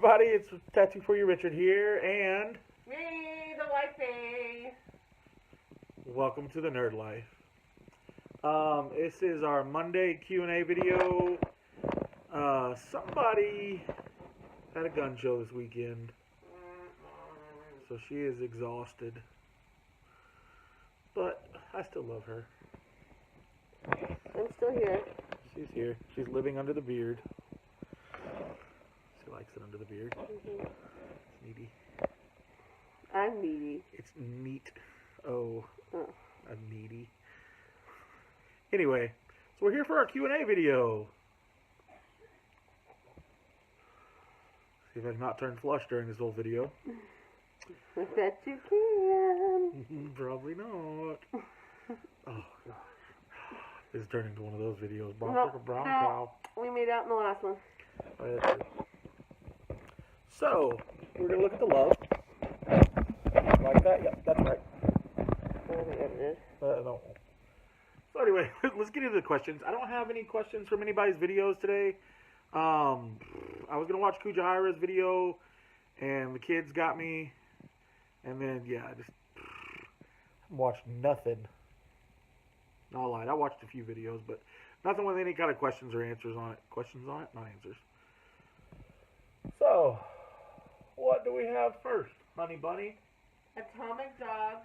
everybody, it's Tattoo for You Richard here, and me, the wifey. Welcome to the Nerd Life. This is our Monday Q&A video. Somebody had a gun show this weekend, so she is exhausted, but I still love her. I'm still here. She's here. She's living under the beard. She likes it under the beard. Mm-hmm. It's needy. I'm needy. It's neat. Oh, I'm needy. Anyway, so we're here for our Q&A video. See if I can not turn flush during this whole video. I bet you can. Probably not. Oh, God. This is turning into one of those videos. Brown cow. We made out in the last one. Oh, yeah, that's true. So, we're going to look at the love. Like that? Yep, that's right. I think I did. No. So anyway, let's get into the questions. I don't have any questions from anybody's videos today. I was going to watch Kujahira's video, and the kids got me. And then, yeah, I just watched nothing. Not lying. I watched a few videos, but nothing with any kind of questions or answers on it. Questions on it, not answers. So, what do we have first, Honey Bunny? Atomic Dog,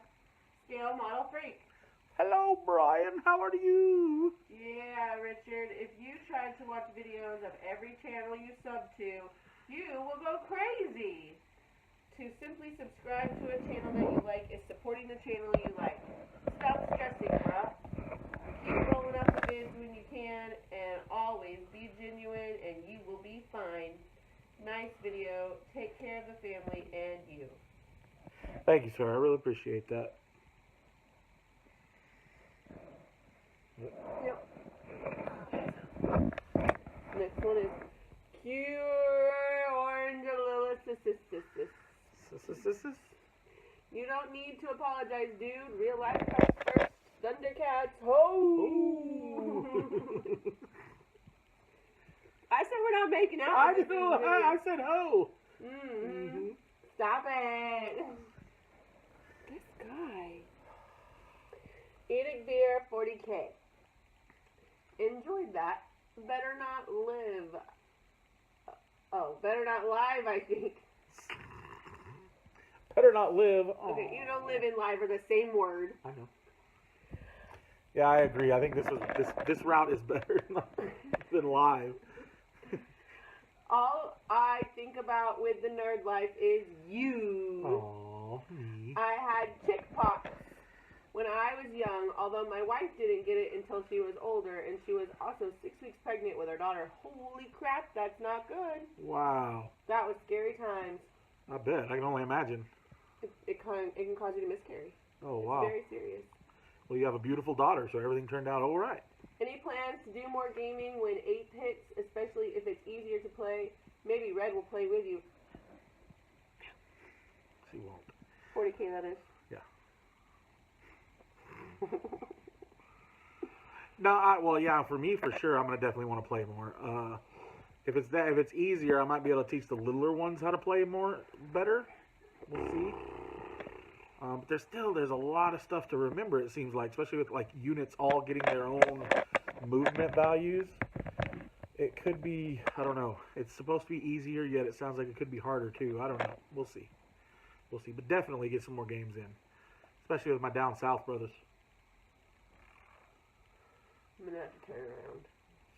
Scale Model Freak. Hello, Brian. How are you? Yeah, Richard, if you tried to watch videos of every channel you sub to, you will go crazy. To simply subscribe to a channel that you like is supporting the channel you like. Stop stressing, bruh. Keep rolling up the vids when you can, and always be genuine, and you will be fine. Nice video. Take care of the family and you. Thank you, sir. I really appreciate that. Yep. Next one is Cure Orange Lilith. You don't need to apologize, dude. Real life comes first. Thundercats, ho! I said we're not making out. I know. I said ho. Mm-hmm. Stop it. This guy. Eating beer, 40K. Enjoyed that. Better not live. Oh, better not live, I think. Better not live. Okay, you don't live and live are the same word. I know. Yeah, I agree. I think this route is better than live. All I think about with the nerd life is you. Aww, me. I had chickpox when I was young, although my wife didn't get it until she was older, and she was also 6 weeks pregnant with our daughter. Holy crap, that's not good. Wow. That was scary times. I bet. I can only imagine. It can cause you to miscarry. Oh, wow. It's very serious. Well, you have a beautiful daughter, so everything turned out all right. Any plans to do more gaming when 8 hits, especially if it's easier to play? Maybe Red will play with you. She won't. 40K, that is. Yeah. No, well, yeah, for me, for sure, I'm gonna definitely want to play more. If it's easier, I might be able to teach the littler ones how to play better. We'll see. But there's a lot of stuff to remember. It seems like, especially with like units all getting their own movement values. It could be, I don't know. It's supposed to be easier, yet it sounds like it could be harder too. I don't know. We'll see. We'll see. But definitely get some more games in, especially with my down south brothers. I'm gonna have to turn around.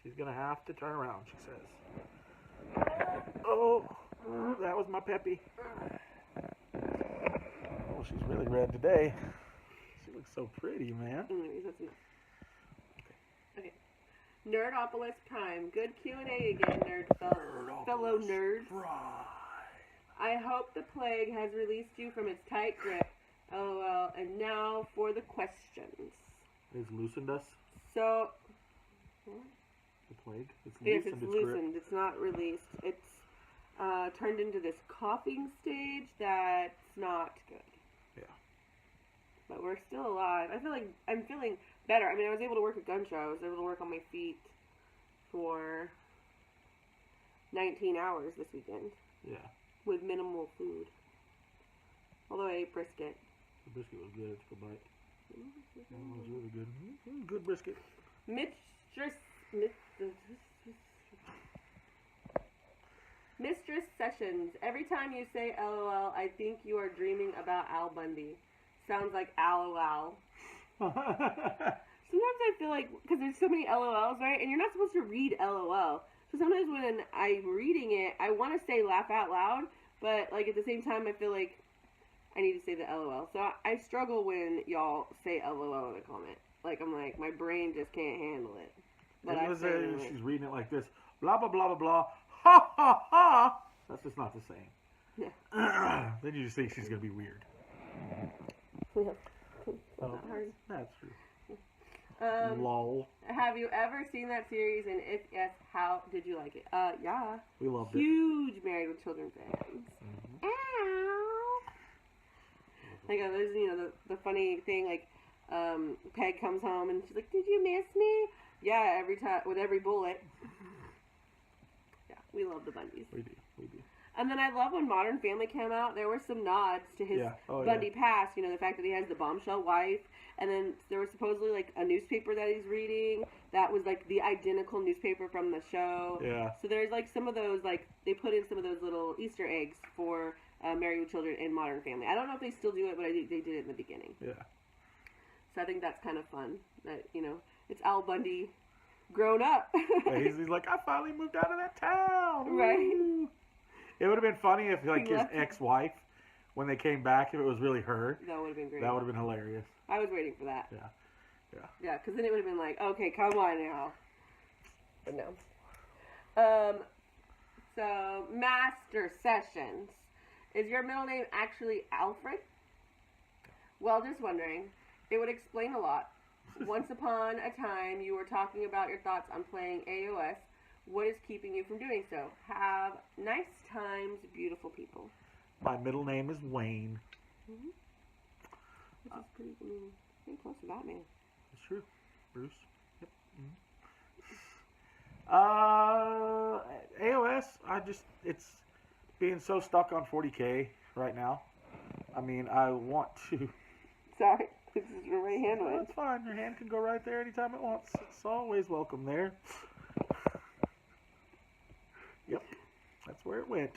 She's gonna have to turn around, she says. Oh, that was my Peppy. Oh, she's really red today. She looks so pretty, man. Anyways, that's enough. Okay. Nerdopolis Prime. Good Q&A again, fellow nerds. Right. I hope the plague has released you from its tight grip. LOL. And now for the questions. It's loosened us? So, the plague? Yes, it's loosened. It's not released. It's turned into this coughing stage that's not good. Yeah. But we're still alive. I feel like I'm feeling better. I mean, I was able to work a gun show. I was able to work on my feet for 19 hours this weekend. Yeah. With minimal food. Although I ate brisket. The brisket was good. It's a good bite. It was really good. Good brisket. Mistress Sessions. Every time you say LOL, I think you are dreaming about Al Bundy. Sounds like LOL. Sometimes I feel like, because there's so many LOLs, right? And you're not supposed to read LOL. So sometimes when I'm reading it, I want to say laugh out loud, but like at the same time, I feel like I need to say the LOL. So I struggle when y'all say LOL in a comment. Like, I'm like, my brain just can't handle it. But I say it anyway. She's reading it like this. Blah, blah, blah, blah, blah. Ha, ha, ha. That's just not the same. Yeah. Then you just think she's going to be weird. Not hard. That's true. Lol. Have you ever seen that series? And if yes, how did you like it? Yeah. We loved it. Huge Married with Children fans. Mm-hmm. Ow. Like, there's, you know, the funny thing, like, Peg comes home and she's like, did you miss me? Yeah, every time, with every bullet. Yeah, we love the Bundys. We do. And then I love when Modern Family came out, there were some nods to his Bundy past, you know, the fact that he has the bombshell wife, and then there was supposedly, like, a newspaper that he's reading that was, like, the identical newspaper from the show. Yeah. So there's, like, some of those, like, they put in some of those little Easter eggs for Married with Children and Modern Family. I don't know if they still do it, but I think they did it in the beginning. Yeah. So I think that's kind of fun, that, you know, it's Al Bundy grown up. Yeah, he's like, I finally moved out of that town. Right. Woo. It would have been funny if, like, his ex-wife, when they came back, if it was really her. That would have been great. That would have been hilarious. I was waiting for that. Yeah. Yeah, because then it would have been like, okay, come on now. But no. So, Master Sessions. Is your middle name actually Alfred? Well, just wondering. It would explain a lot. Once upon a time, you were talking about your thoughts on playing AOS. What is keeping you from doing so? Have nice times, beautiful people. My middle name is Wayne. Mm-hmm. Which is pretty close to Batman. That's true. Bruce. Yep. Mm-hmm. AOS, it's being so stuck on 40K right now. I mean, I want to... Sorry, this is your right hand one. That's fine. Your hand can go right there anytime it wants. It's always welcome there. Yep, that's where it went.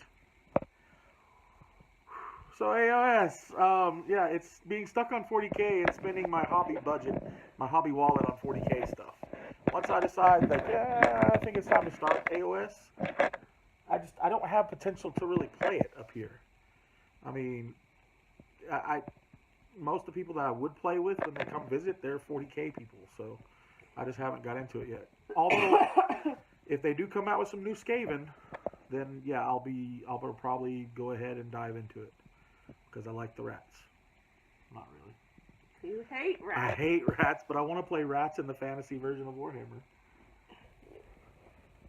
So AOS, yeah, it's being stuck on 40K and spending my hobby budget, my hobby wallet on 40K stuff. Once I decide that, yeah, I think it's time to start AOS, I don't have potential to really play it up here. I mean, most of the people that I would play with when they come visit, they're 40K people, so I just haven't got into it yet. Although, if they do come out with some new Skaven, then yeah, I'll probably go ahead and dive into it. Because I like the rats. Not really. You hate rats. I hate rats, but I want to play rats in the fantasy version of Warhammer.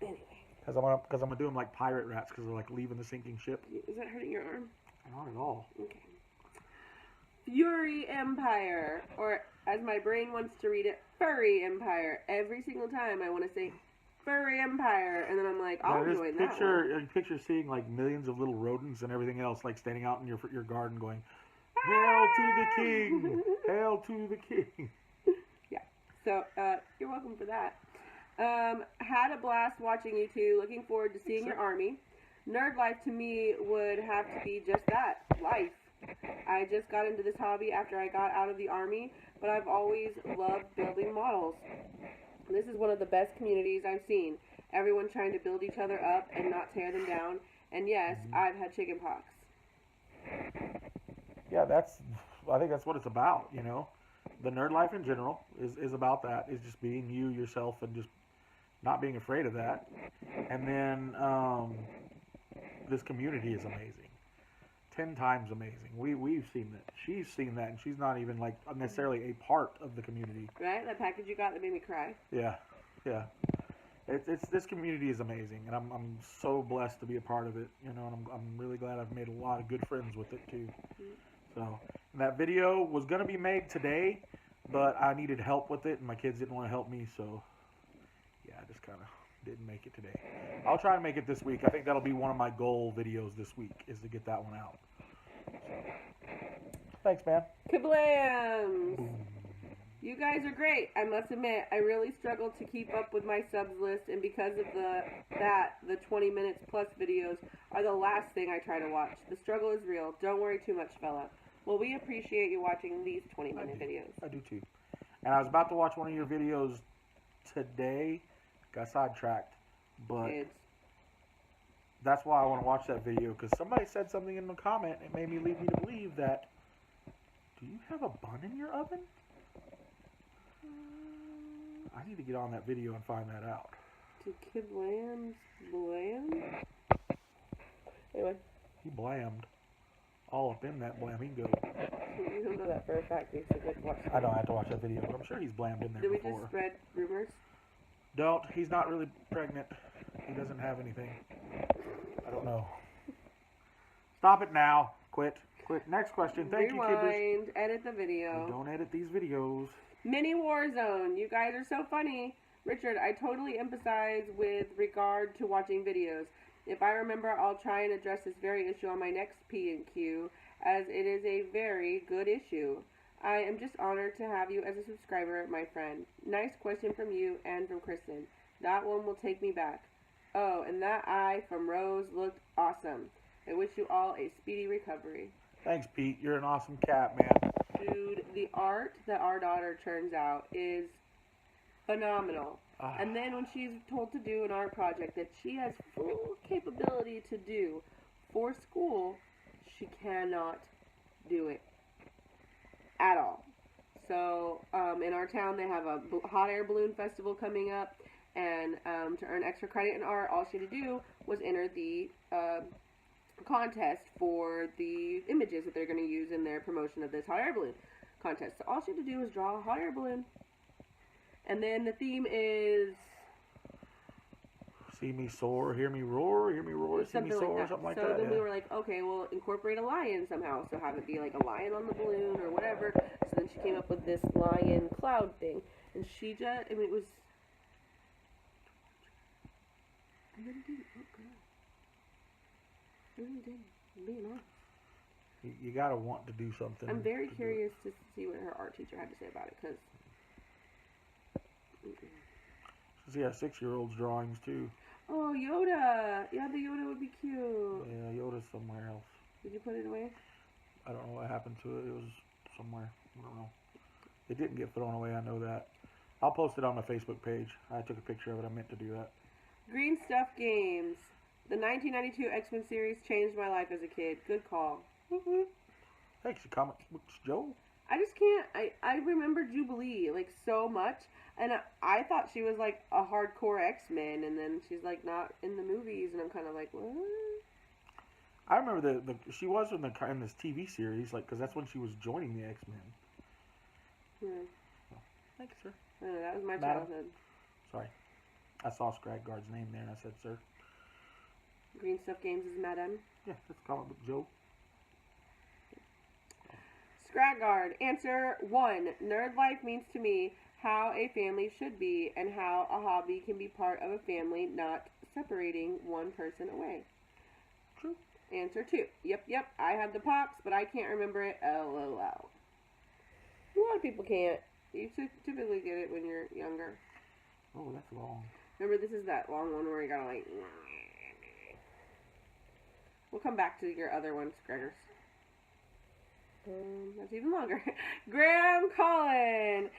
Anyway. Because I'm gonna do them like pirate rats, because they're like leaving the sinking ship. Is that hurting your arm? Not at all. Okay. Fury Empire, or as my brain wants to read it, Furry Empire. Every single time I want to say Furry Empire, and then I'm like, I'll join that one. Picture seeing like millions of little rodents and everything else like standing out in your garden going, Hail to the king! Hail to the king! Yeah, so you're welcome for that. Had a blast watching you two. Looking forward to seeing your army. Nerd life to me would have to be just that, life. I just got into this hobby after I got out of the army, but I've always loved building models. This is one of the best communities I've seen. Everyone trying to build each other up and not tear them down. And yes, I've had chicken pox. Yeah, I think that's what it's about, you know. The nerd life in general is about that. Is just being you, yourself, and just not being afraid of that. And then this community is amazing. 10 times amazing. We've seen that. She's seen that, and she's not even like necessarily a part of the community. Right? That package you got that made me cry. Yeah. It's this community is amazing, and I'm so blessed to be a part of it. You know, and I'm really glad I've made a lot of good friends with it too. So, and that video was gonna be made today, but I needed help with it, and my kids didn't want to help me, so yeah, I just kind of Didn't make it today. I'll try to make it this week. I think that'll be one of my goal videos this week, is to get that one out. So, thanks, man. Kablams! You guys are great. I must admit, I really struggle to keep up with my subs list, and because of the 20 minutes plus videos are the last thing I try to watch. The struggle is real. Don't worry too much, fella. Well, we appreciate you watching these 20-minute videos. I do too. And I was about to watch one of your videos today. Got sidetracked. But that's why I want to watch that video, because somebody said something in the comment and it made me lead me to believe that, do you have a bun in your oven? I need to get on that video and find that out. Do kid lambs blam? Anyway. He blammed. All up in that blam. He can go. You don't know that for a fact. You should watch I don't have to watch that video, but I'm sure he's blammed in there before. before. Did we just spread rumors? Don't. He's not really pregnant. He doesn't have anything. I don't know. Stop it now. Quit. Quit. Next question. Thank you, Kibbers. Rewind. Edit the video. Don't edit these videos. Mini Warzone. You guys are so funny. Richard, I totally empathize with regard to watching videos. If I remember, I'll try and address this very issue on my next P&Q, as it is a very good issue. I am just honored to have you as a subscriber, my friend. Nice question from you and from Kristen. That one will take me back. Oh, and that eye from Rose looked awesome. I wish you all a speedy recovery. Thanks, Pete. You're an awesome cat, man. Dude, the art that our daughter turns out is phenomenal. And then when she's told to do an art project that she has full capability to do for school, she cannot do it at all. So in our town, they have a hot air balloon festival coming up, and to earn extra credit in art, all she had to do was enter the contest for the images that they're going to use in their promotion of this hot air balloon contest. So all she had to do was draw a hot air balloon. And then the theme is... See me soar, hear me roar, see me soar, like something like so that. So then yeah. we were like, okay, we'll incorporate a lion somehow. So have it be like a lion on the balloon or whatever. So then she came up with this lion cloud thing. And she just, I mean, it was... And then it didn't look good. It really didn't. I'm being honest. You gotta want to do something. I'm very curious to see what her art teacher had to say about it, because... See our 6-year-old's drawings too. Oh, Yoda! Yeah, the Yoda would be cute. Yeah, Yoda's somewhere else. Did you put it away? I don't know what happened to it. It was somewhere. I don't know. It didn't get thrown away, I know that. I'll post it on my Facebook page. I took a picture of it. I meant to do that. Green Stuff Games. The 1992 X-Men series changed my life as a kid. Good call. Thanks, you comic books, Joe. I just can't. I remember Jubilee, like, so much. And I thought she was, like, a hardcore X-Men. And then she's, like, not in the movies. And I'm kind of like, what? I remember she was in this TV series, like, because that's when she was joining the X-Men. Yeah. So, thanks, sir. I don't know, that was my Madam. childhood. Sorry. I saw Scragguard's name there, and I said, sir. Green Stuff Games is Madam. Yeah, that's comic book Joe. Scragguard. Answer 1. Nerd life means to me how a family should be and how a hobby can be part of a family, not separating one person away. True. Answer 2. Yep, I have the pox, but I can't remember it. LOL. A lot of people can't. You typically get it when you're younger. Oh, that's long. Remember, this is that long one where you gotta, like... We'll come back to your other ones, Gregors. That's even longer. Graham Collin.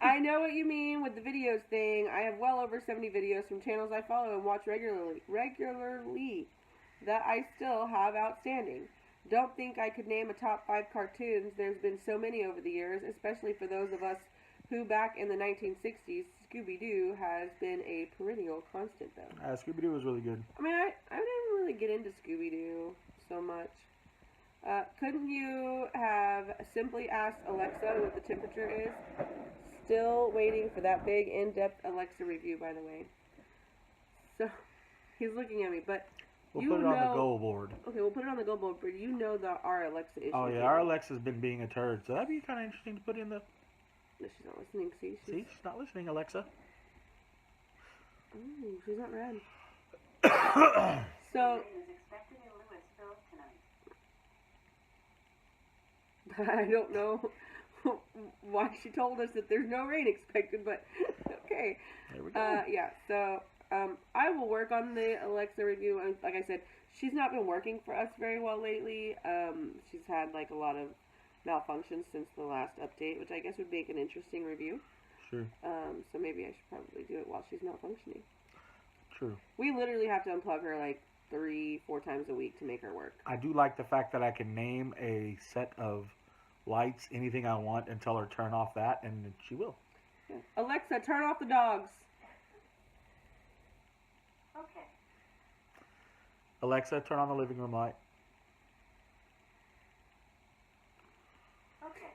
I know what you mean with the videos thing. I have well over 70 videos from channels I follow and watch regularly that I still have outstanding. Don't think I could name a top 5 cartoons. There's been so many over the years, especially for those of us who back in the 1960s, Scooby-Doo has been a perennial constant, though. Scooby-Doo was really good. I mean, I didn't really get into Scooby-Doo so much. Couldn't you have simply asked Alexa what the temperature is? Still waiting for that big, in-depth Alexa review, by the way. So, he's looking at me, but We'll put it on the goal board. Okay, we'll put it on the goal board, but you know that our Alexa issue. Oh, yeah, our Alexa's been being a turd, so that'd be kind of interesting to put in the... No, she's not listening. See, she's not listening, Alexa. Ooh, she's not red. So, I don't know why she told us that there's no rain expected, but okay. There we go. Yeah, so I will work on the Alexa review. And like I said, she's not been working for us very well lately. She's had like a lot of malfunctions since the last update, which I guess would make an interesting review. Sure. So maybe I should probably do it while she's malfunctioning. True. We literally have to unplug her like 3-4 times a week to make her work. I do like the fact that I can name a set of lights, anything I want, and tell her turn off that, and she will. Yeah. Alexa, turn off the dogs. Okay. Alexa, turn on the living room light. Okay.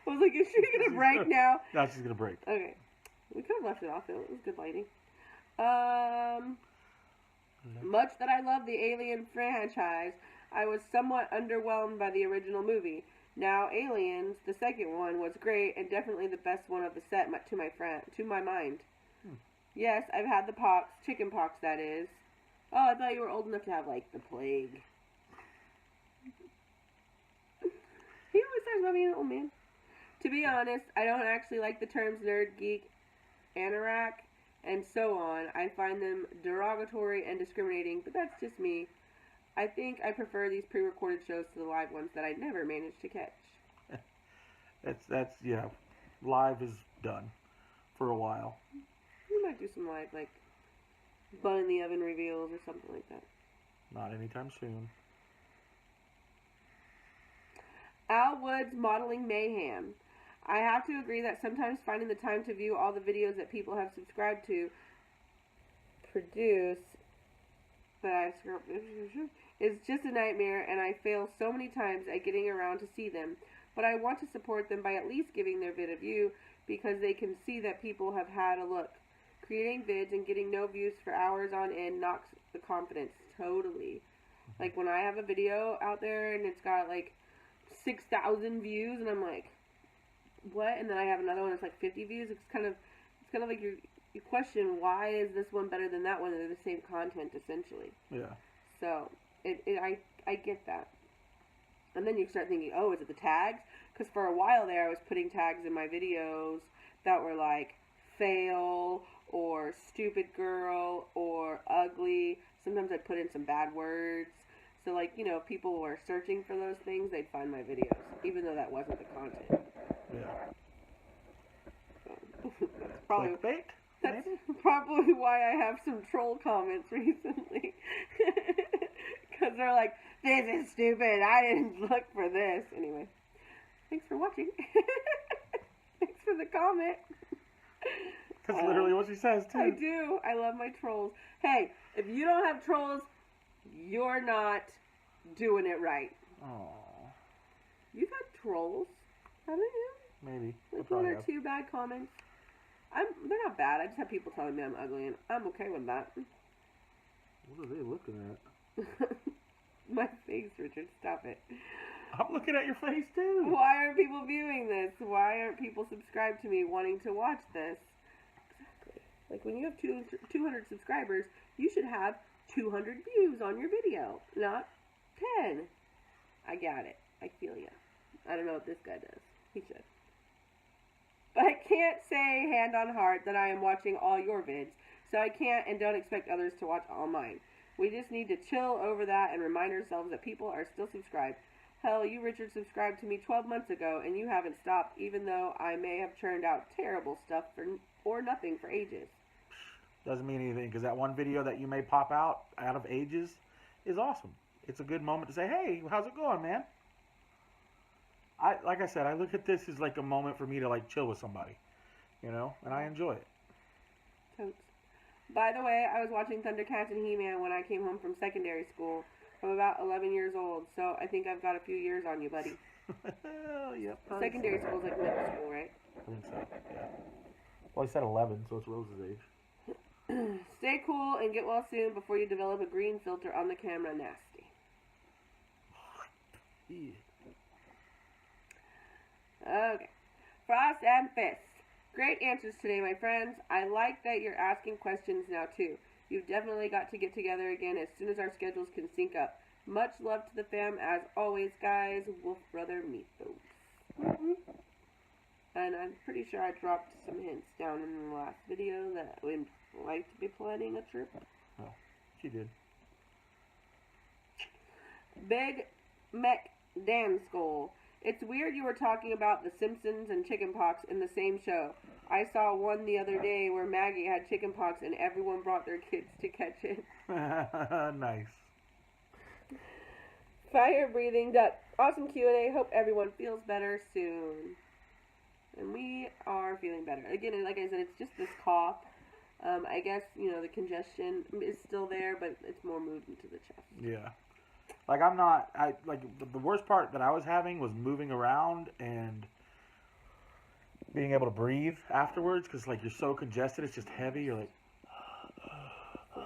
I was like, is she gonna break now? No, she's gonna break. Okay. We could have left it off though. It was good lighting. Much that I love the Alien franchise, I was somewhat underwhelmed by the original movie. Now, Aliens, the second one, was great and definitely the best one of the set to my mind. Yes, I've had the pox, chicken pox that is. Oh, I thought you were old enough to have, like, the plague. He always talks about being an old man. To be honest, I don't actually like the terms nerd, geek, anorak, and so on. I find them derogatory and discriminating, but that's just me. I think I prefer these pre-recorded shows to the live ones that I never managed to catch. That's yeah. Live is done for a while. We might do some live, like, bun in the oven reveals or something like that. Not anytime soon. Al Wood's Modeling Mayhem. I have to agree that sometimes finding the time to view all the videos that people have subscribed to produce is just a nightmare, and I fail so many times at getting around to see them. But I want to support them by at least giving their vid a view, because they can see that people have had a look. Creating vids and getting no views for hours on end knocks the confidence. Totally. Like when I have a video out there and it's got like 6,000 views, and I'm like, what? And then I have another one that's like 50 views. It's kind of like you question, why is this one better than that one? They're the same content essentially. Yeah. So I get that. And then you start thinking, oh, is it the tags? Because for a while there, I was putting tags in my videos that were like fail or stupid girl or ugly. Sometimes I'd put in some bad words. So, like, you know, if people were searching for those things, they'd find my videos, even though that wasn't the content. Yeah. So, that's probably Clickbait? That's probably why I have some troll comments recently. Because they're like, this is stupid. I didn't look for this. Anyway, thanks for watching. Thanks for the comment. That's literally what she says, too. I do. I love my trolls. Hey, if you don't have trolls, you're not doing it right. Aww. You've had trolls, haven't you? Maybe. Like one or two bad comments. They're not bad. I just have people telling me I'm ugly, and I'm okay with that. What are they looking at? My face, Richard. Stop it. I'm looking at your face, too. Why aren't people viewing this? Why aren't people subscribed to me wanting to watch this? Exactly. Like, when you have 200 subscribers, you should have 200 views on your video, not 10. I got it. I feel ya. I don't know what this guy does. He should. But I can't say hand on heart that I am watching all your vids, so I can't and don't expect others to watch all mine. We just need to chill over that and remind ourselves that people are still subscribed. Hell, you, Richard, subscribed to me 12 months ago, and you haven't stopped, even though I may have churned out terrible stuff or nothing for ages. Doesn't mean anything, because that one video that you may pop out of ages is awesome. It's a good moment to say, hey, how's it going, man? Like I said, I look at this as like a moment for me to like chill with somebody, you know, and I enjoy it. Totes. By the way, I was watching Thundercats and He-Man when I came home from secondary school. I'm about 11 years old, so I think I've got a few years on you, buddy. Yep. Secondary school is like middle school, right? I think so, yeah. Well, I said 11, so it's Rose's age. Stay cool and get well soon before you develop a green filter on the camera. Nasty. Yeah. Okay. Frost and Fist. Great answers today, my friends. I like that you're asking questions now, too. You've definitely got to get together again as soon as our schedules can sync up. Much love to the fam, as always, guys. Wolf Brother Meatloaf. And I'm pretty sure I dropped some hints down in the last video that we'd like to be planning a trip. Oh, she did. Big Mech Dan Skull. It's weird you were talking about The Simpsons and chickenpox in the same show. I saw one the other day where Maggie had chickenpox and everyone brought their kids to catch it. Nice. Fire breathing duck. Awesome Q&A. Hope everyone feels better soon. And we are feeling better. Again, like I said, it's just this cough. I guess, the congestion is still there, but it's more moved into the chest. Yeah. Like, the worst part that I was having was moving around and being able to breathe afterwards, because, like, you're so congested, it's just heavy, you're like,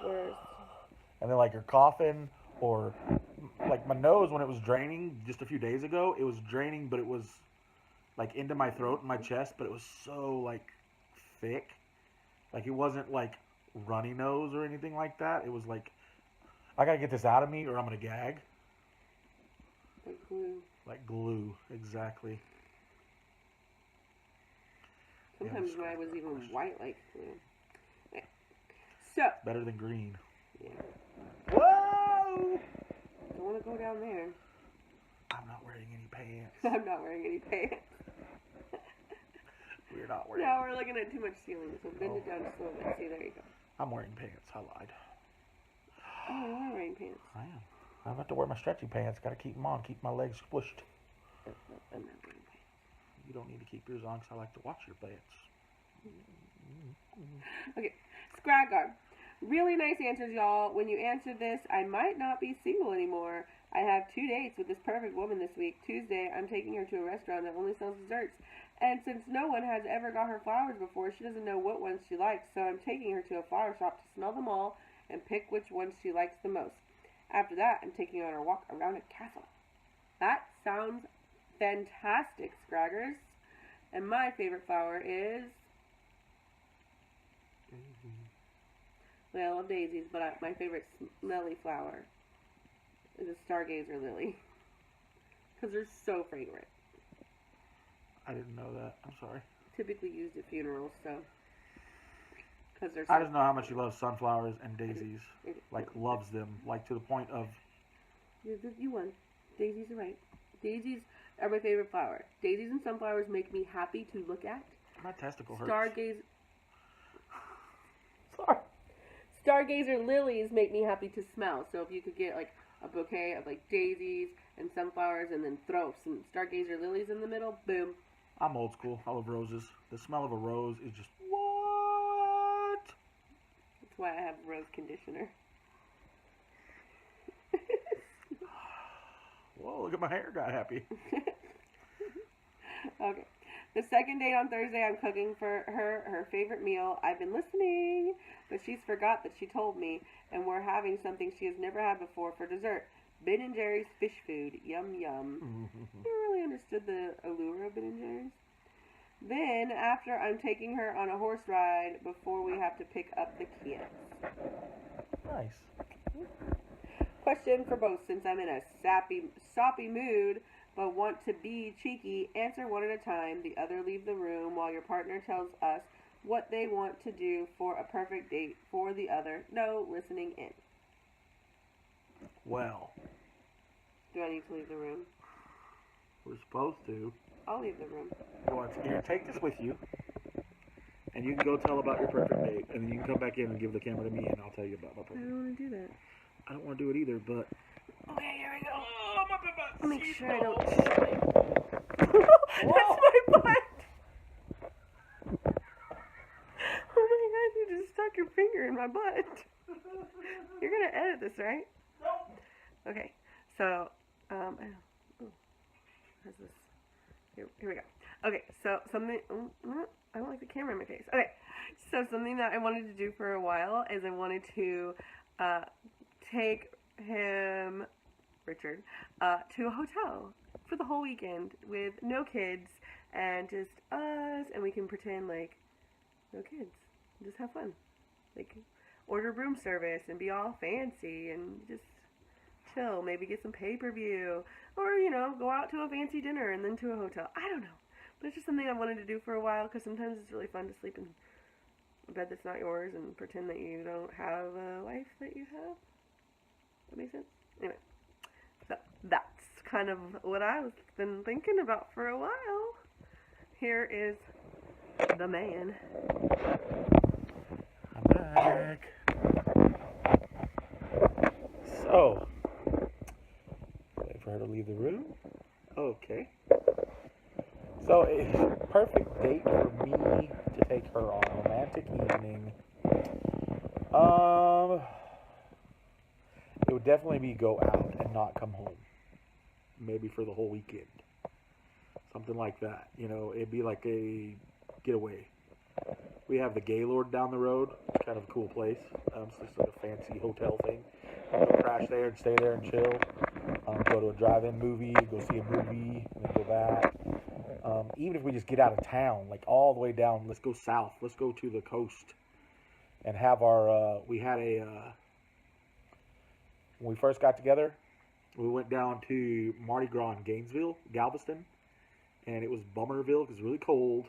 Worse. and then, like, you're coughing, or, like, my nose, when it was draining just a few days ago, it was draining, but it was, like, into my throat and my chest, but it was so, like, thick. Like, it wasn't, like, runny nose or anything like that. It was, like, I gotta get this out of me or I'm gonna gag. Like glue. Like glue, exactly. Sometimes Yeah, mine was even white like glue. Okay. So. Better than green. Yeah. Whoa! Don't want to go down there. I'm not wearing any pants. I'm not wearing any pants. We're not wearing. Now we're looking at too much ceiling, so bend it down just a little bit. See, there you go. I'm wearing pants. I lied. Oh, you are wearing pants. I am. I have to wear my stretchy pants. Got to keep them on. Keep my legs squished. I'm not wearing pants. You don't need to keep yours on because I like to watch your pants. Okay, Scraggar. Really nice answers, y'all. When you answered this, I might not be single anymore. I have 2 dates with this perfect woman this week. Tuesday, I'm taking her to a restaurant that only sells desserts. And since no one has ever got her flowers before, she doesn't know what ones she likes. So I'm taking her to a flower shop to smell them all and pick which ones she likes the most. After that, I'm taking her on a walk around a castle. That sounds fantastic, Scraggers. And my favorite flower is... Well, I love daisies, but my favorite smelly flower is a stargazer lily. Because they're so fragrant. I didn't know that. I'm sorry. Typically used at funerals, so... Because they're I just know how much you love sunflowers and daisies. Like, loves them. Like, to the point of... You won. Daisies are right. Daisies are my favorite flower. Daisies and sunflowers make me happy to look at. My testicle hurts. Sorry. Stargazer lilies make me happy to smell. So if you could get, like, a bouquet of, like, daisies and sunflowers and then throw some stargazer lilies in the middle, boom. I'm old school. I love roses. The smell of a rose is just... What? That's why I have rose conditioner. Whoa, look at my hair got happy. Okay. The second date on Thursday, I'm cooking for her favorite meal. I've been listening, but she's forgot that she told me, and we're having something she has never had before for dessert. Ben & Jerry's fish food. Yum, yum. Never really understood the allure of Ben & Jerry's. Then, after, I'm taking her on a horse ride before we have to pick up the kids. Nice. Question for both. Since I'm in a soppy mood, but want to be cheeky, answer one at a time. The other leave the room while your partner tells us what they want to do for a perfect date for the other. No listening in. Well. Do I need to leave the room? We're supposed to. I'll leave the room. Well, here, take this with you. And you can go tell about your perfect date. And then you can come back in and give the camera to me and I'll tell you about my I perfect date. don't want to do that. I don't want to do it either, but... Okay, here we go. Oh, my butt. Make sure I don't... That's my butt! Oh my gosh, you just stuck your finger in my butt. You're going to edit this, right? Nope. Okay, so, how's this? Here we go. Okay, so something, I don't like the camera in my face. Okay, so something that I wanted to do for a while is I wanted to take him, Richard, to a hotel for the whole weekend with no kids and just us, and we can pretend like no kids, and just have fun. Like, order room service and be all fancy and just chill. Maybe get some pay-per-view, or, you know, go out to a fancy dinner and then to a hotel. I don't know. But it's just something I wanted to do for a while, because sometimes it's really fun to sleep in a bed that's not yours and pretend that you don't have a life that you have. That makes sense? Anyway, so that's kind of what I've been thinking about for a while. Here is the man. I'm back. So, wait for her to leave the room. Okay. So, a perfect date for me to take her on a romantic evening. It would definitely be go out and not come home. Maybe for the whole weekend. Something like that. You know, it'd be like a getaway. We have the Gaylord down the road. It's kind of a cool place. It's just like a fancy hotel thing. Go crash there and stay there and chill. Go to a drive-in movie, go see a movie, and then go back. Even if we just get out of town, like all the way down, let's go south. Let's go to the coast and have our, we had a, when we first got together, we went down to Mardi Gras in Gainesville, Galveston, and it was Bummerville because it was really cold.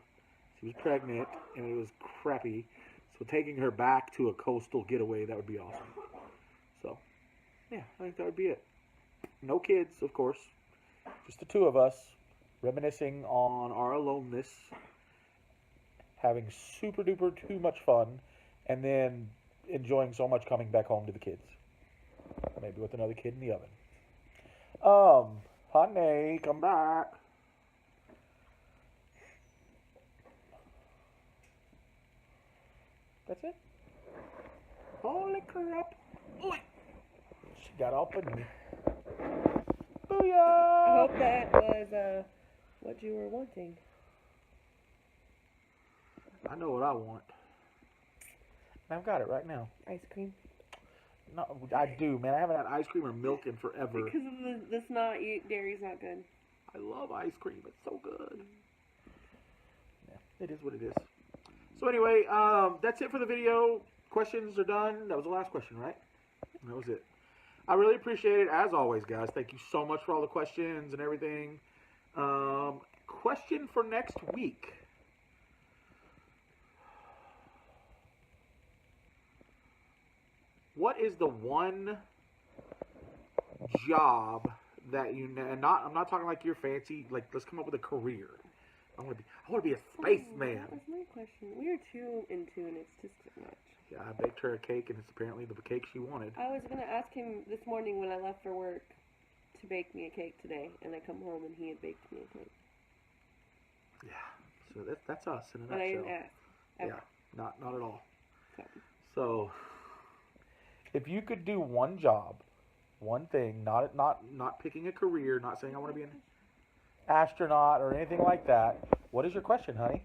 She was pregnant, and it was crappy. So taking her back to a coastal getaway, that would be awesome. So, yeah, I think that would be it. No kids, of course. Just the two of us, reminiscing on our aloneness, having super duper too much fun, and then enjoying so much coming back home to the kids. Maybe with another kid in the oven. Honey, come back. That's it. Holy crap. She got up in me. Booyah! I hope that was what you were wanting. I know what I want. I've got it right now. Ice cream. No, I do, man. I haven't had ice cream or milk in forever. Because of the snot, dairy's not good. I love ice cream. It's so good. Yeah, it is what it is. So anyway, that's it for the video. Questions are done. That was the last question, right? That was it. I really appreciate it, as always, guys. Thank you so much for all the questions and everything. Question for next week. What is the one job that you, and I'm not talking like you're fancy, like let's come up with a career. I want to be a spaceman. That was my question. We are too in tune. It's just too much. Yeah, I baked her a cake, and it's apparently the cake she wanted. I was gonna ask him this morning when I left for work to bake me a cake today, and I come home and he had baked me a cake. Yeah, so that's us in a nutshell. But I didn't ask. Okay. Yeah, not at all. Okay. So, if you could do one job, one thing, not picking a career, not saying I want to be an astronaut or anything like that. What is your question, honey?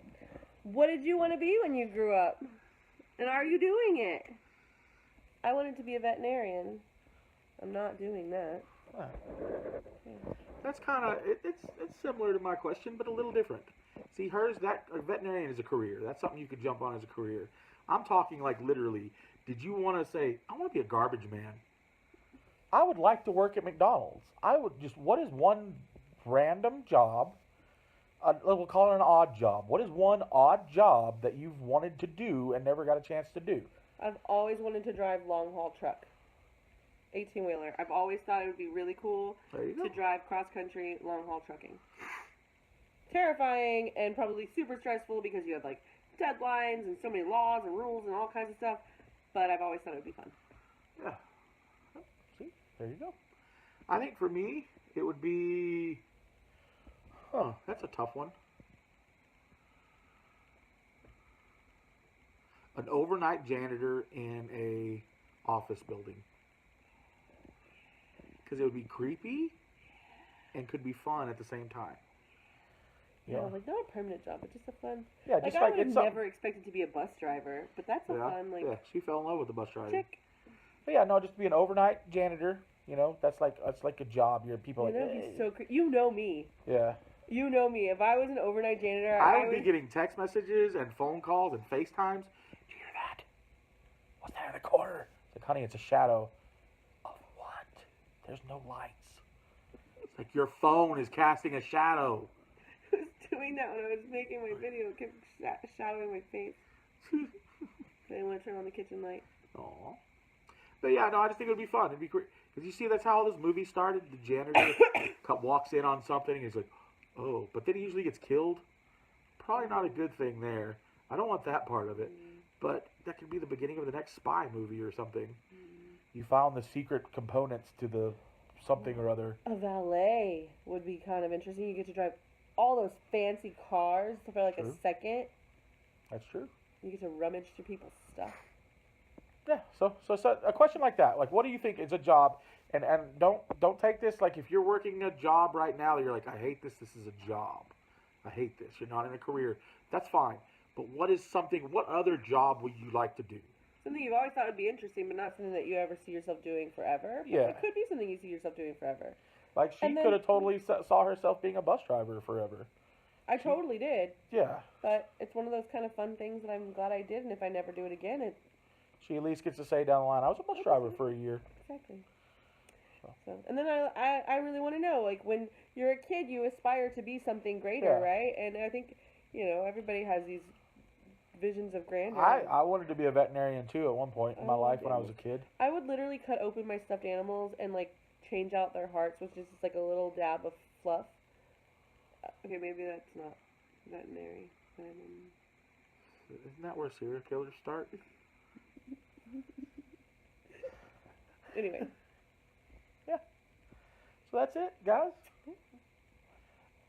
What did you want to be when you grew up? And are you doing it? I wanted to be a veterinarian. I'm not doing that. Huh. That's kind of, it's similar to my question, but a little different. See, hers, a veterinarian is a career. That's something you could jump on as a career. I'm talking like literally, did you want to say, I want to be a garbage man? I would like to work at McDonald's. What is one random job? We'll call it an odd job. What is one odd job that you've wanted to do and never got a chance to do? I've always wanted to drive long-haul truck. 18-wheeler. I've always thought it would be really cool to drive cross-country long-haul trucking. Terrifying and probably super stressful because you have, like, deadlines and so many laws and rules and all kinds of stuff. But I've always thought it would be fun. Yeah. See? There you go. I think for me, it would be... that's a tough one. An overnight janitor in a office building. Because it would be creepy and could be fun at the same time. Yeah, like not a permanent job, but just a fun. Yeah, just I would never expected to be a bus driver, but that's a fun like. Yeah, she fell in love with the bus driver. Chick. But yeah, no, just be an overnight janitor. You know, that's like a job. People that'd be so. You know me. Yeah. You know me. If I was an overnight janitor, I would be getting text messages and phone calls and FaceTimes. Do you hear that? What's that in the corner? It's like, honey, it's a shadow. Of what? There's no lights. It's like your phone is casting a shadow. I was doing that when I was making my video. It kept shadowing my face. I didn't want to turn on the kitchen light. Aww. But yeah, no, I just think it would be fun. It'd be great. Because you see, that's how all this movie started. The janitor walks in on something and he's like, oh. But then he usually gets killed. Probably not a good thing there. I don't want that part of it. But that could be the beginning of the next spy movie or something. You found the secret components to the something or other. A valet would be kind of interesting. You get to drive all those fancy cars for like a second. That's true. You get to rummage through people's stuff. Yeah. So a question like that, like, what do you think is a job? And don't take this like if you're working a job right now that you're like, I hate this. This is a job. I hate this. You're not in a career. That's fine. But what other job would you like to do? Something you've always thought would be interesting, but not something that you ever see yourself doing forever. But Yeah. it could be something you see yourself doing forever. Like, she could have totally saw herself being a bus driver forever. I totally did. Yeah. But it's one of those kind of fun things that I'm glad I did, and if I never do it again, she at least gets to say down the line, I was a bus driver for a year. Exactly. So, and then I really want to know, like, when you're a kid, you aspire to be something greater, right? And I think, everybody has these visions of grandeur. I wanted to be a veterinarian, too, at one point in my life when I was a kid. I would literally cut open my stuffed animals and, like, change out their hearts with just, like, a little dab of fluff. Okay, maybe that's not veterinary. Isn't that where serial killers start? Anyway. Yeah. So that's it, guys.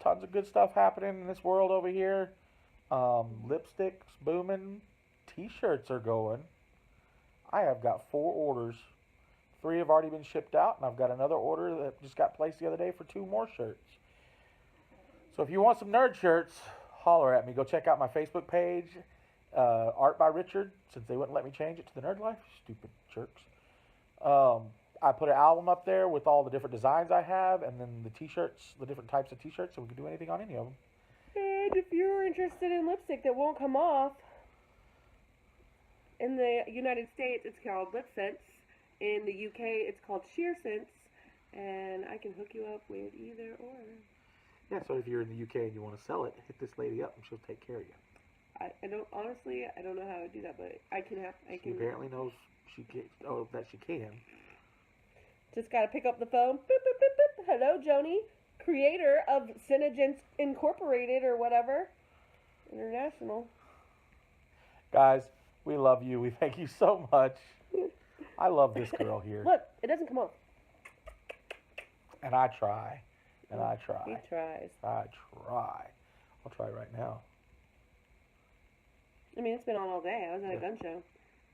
Tons of good stuff happening in this world over here. Lipsticks booming. T-shirts are going. I have got 4 orders. 3 have already been shipped out, and I've got another order that just got placed the other day for 2 more shirts. So if you want some nerd shirts, holler at me. Go check out my Facebook page, Art by Richard, since they wouldn't let me change it to the Nerd Life. Stupid jerks. I put an album up there with all the different designs I have, and then the T-shirts, the different types of T-shirts, so we can do anything on any of them. And if you're interested in lipstick that won't come off, in the United States, it's called Lip Sense. In the UK, it's called Sheer Sense. And I can hook you up with either or. Yeah, so if you're in the UK and you want to sell it, hit this lady up and she'll take care of you. I don't, honestly, I don't know how to do that, but She apparently knows that she can. Just gotta pick up the phone. Boop, boop, boop, boop. Hello, Joni, creator of Synogens Incorporated or whatever. International. Guys, we love you. We thank you so much. I love this girl here. Look, it doesn't come off. And I try. And I try. He tries. I try. I'll try right now. I mean, it's been on all day. I was at a gun show.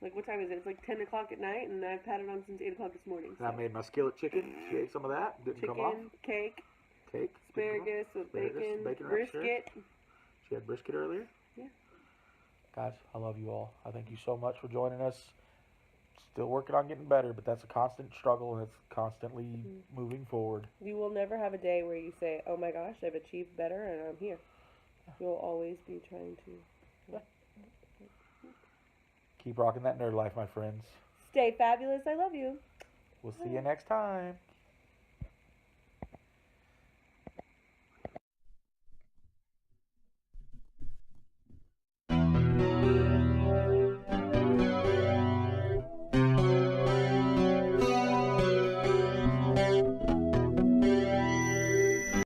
Like, what time is it? It's like 10 o'clock at night, and I've had it on since 8 o'clock this morning. So. And I made my skillet chicken. She ate some of that. Didn't come off. Cake. Cake. Asparagus with bacon. Brisket. She had brisket earlier? Yeah. Guys, I love you all. I thank you so much for joining us. Still working on getting better, but that's a constant struggle, and it's constantly moving forward. You will never have a day where you say, oh my gosh, I've achieved better, and I'm here. You'll always be trying to... Yeah. Keep rocking that nerd life, my friends. Stay fabulous. I love you. We'll see you next time.